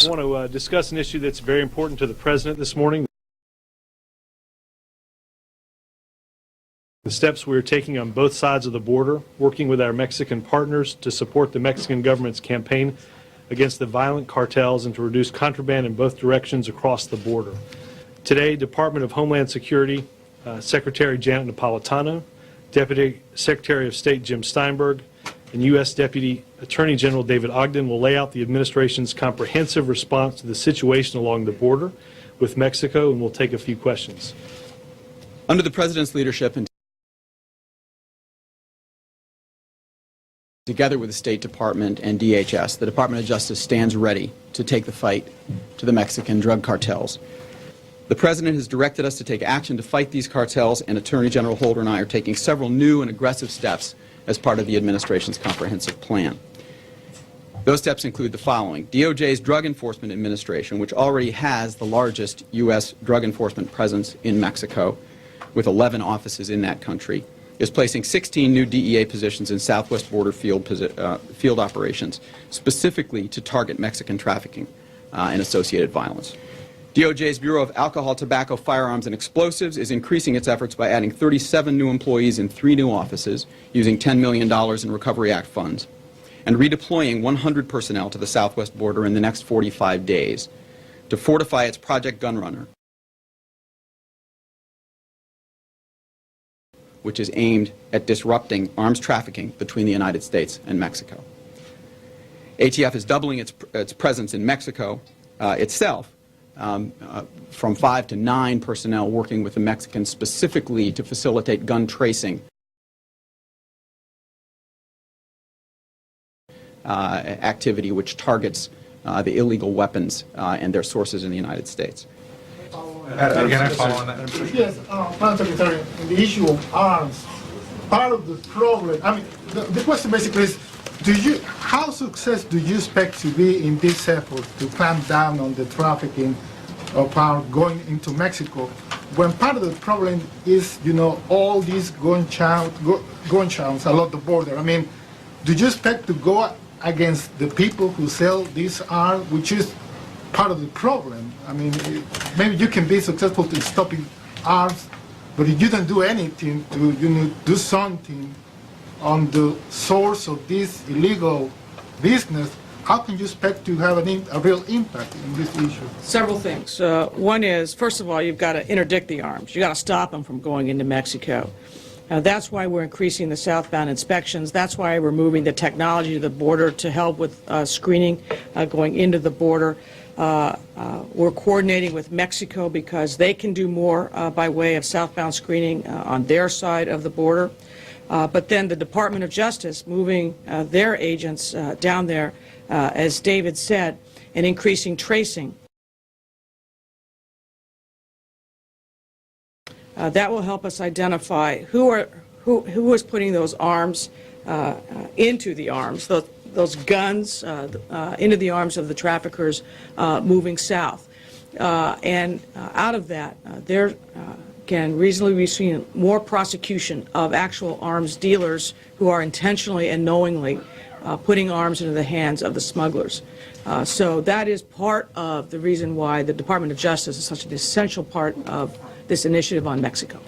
I want to discuss an issue that's very important to the President this morning. The steps we are taking on both sides of the border, working with our Mexican partners to support the Mexican government's campaign against the violent cartels and to reduce contraband in both directions across the border. Today, Department of Homeland Security Secretary Janet Napolitano, Deputy Secretary of State Jim Steinberg, and U.S. Deputy Attorney General David Ogden will lay out the administration's comprehensive response to the situation along the border with Mexico, and we'll take a few questions. Under the President's leadership and together with the State Department and DHS, the Department of Justice stands ready to take the fight to the Mexican drug cartels. The President has directed us to take action to fight these cartels, and Attorney General Holder and I are taking several new and aggressive steps as part of the administration's comprehensive plan. Those steps include the following. DOJ's Drug Enforcement Administration, which already has the largest U.S. drug enforcement presence in Mexico, with 11 offices in that country, is placing 16 new DEA positions in southwest border field operations, specifically to target Mexican trafficking and associated violence. DOJ's Bureau of Alcohol, Tobacco, Firearms, and Explosives is increasing its efforts by adding 37 new employees in 3 new offices, using $10 million in Recovery Act funds, and redeploying 100 personnel to the southwest border in the next 45 days to fortify its Project Gunrunner, which is aimed at disrupting arms trafficking between the United States and Mexico. ATF is doubling its presence in Mexico itself, from 5 to 9 personnel working with the Mexicans specifically to facilitate gun tracing activity which targets the illegal weapons and their sources in the United States. Again, I follow on that. Yes, Madam Secretary, on the issue of arms, part of the problem, I mean, the question basically is, how successful do you expect to be in this effort to clamp down on the trafficking of arms going into Mexico, when part of the problem is, you know, all these gun chowns along the border? I mean, do you expect to go against the people who sell these arms, which is part of the problem? I mean, maybe you can be successful in stopping arms, but if you don't do anything to, you know, do something on the source of this illegal business, how can you expect to have a real impact in this issue? Several things. One is, first of all, you've got to interdict the arms. You've got to stop them from going into Mexico. That's why we're increasing the southbound inspections. That's why we're moving the technology to the border to help with screening going into the border. We're coordinating with Mexico because they can do more by way of southbound screening on their side of the border. But then the Department of Justice moving their agents down there, as David said, and increasing tracing. That will help us identify who is putting those arms into the arms, those guns into the arms of the traffickers moving south. And out of that, there can reasonably be seen more prosecution of actual arms dealers who are intentionally and knowingly putting arms into the hands of the smugglers. So that is part of the reason why the Department of Justice is such an essential part of this initiative on Mexico.